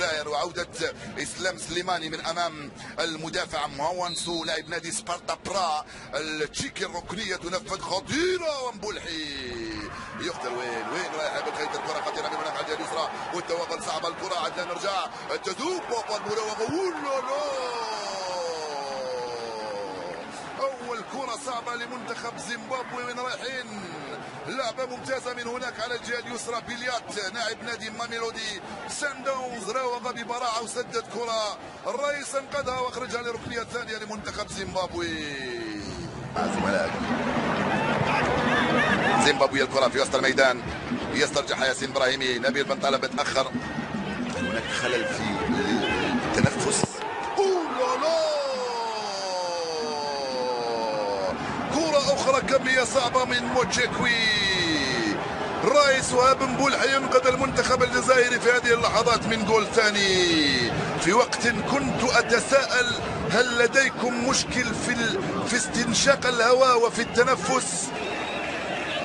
الجزائر، وعودة اسلام سليماني من امام المدافع مهوانسو لاعب نادي سبارتا برا. التشيكي الركنيه تنفذ خطيره، ومبولحي يقتل. وين رايح بالخيط؟ الكره خطيره من هناك على الجهه اليسرى، والتوغل صعب. الكره عدنا نرجع تذوب المراوغه. اول كره صعبه لمنتخب زيمبابوي. وين رايحين؟ لعبه ممتازه من هناك على الجهه اليسرى. بليات لاعب نادي ماميلودي سانداونز راوغ ببراعه وسدد كره. الرئيس انقذها واخرجها لركنيه ثانيه لمنتخب زيمبابوي. زيمبابوي الكره في وسط الميدان، يسترجعها ياسين ابراهيمي. نبيل بن طالب تاخر، هناك خلل في التنفس. كرة أخرى كمية صعبة من موتشيكوي. رايس وهاب مبولحي ينقذ المنتخب الجزائري في هذه اللحظات من جول ثاني. في وقت كنت أتساءل هل لديكم مشكل في استنشاق الهواء وفي التنفس؟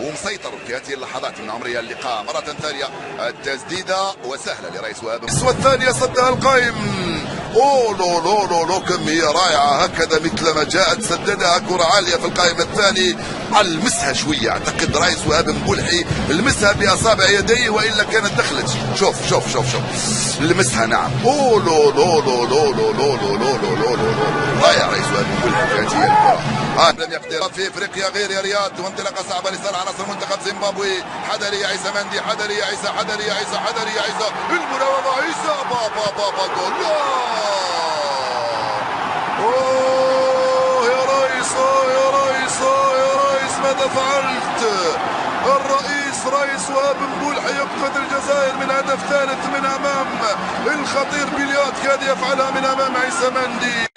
ومسيطر في هذه اللحظات من عمرية اللقاء. مرة ثانية التسديدة وسهلة لرئيس وهاب، والثانية صدها القائم. لو لو لو لو كمية رائعة هكذا مثل ما جاءت، سددها كرة عالية في القائم الثاني. المسها شوية، اعتقد رئيس وهاب مبولحي المسها باصابع يديه والا كانت دخلت. شوف شوف شوف شوف لمسها. نعم. لو لو لو لو لو لو لو لو لو لو لو رائع رئيس وهاب مبولحي في هذه الكرة. لم يقدر في افريقيا غير يا رياض. وانطلاقة صعبة لصالح عناصر منتخب زيمبابوي. حذري يا عيسى مندي، حذري يا عيسى، حذري يا عيسى، حذري يا عيسى. المراوغة عيسى بابا جول. يا ريس، يا ريس، يا ريس ماذا فعلت؟ الرئيس رئيس وهاب مبولحي ينقذ الجزائر من هدف ثالث من امام الخطير بليات. كاد يفعلها من امام عيسى مندي.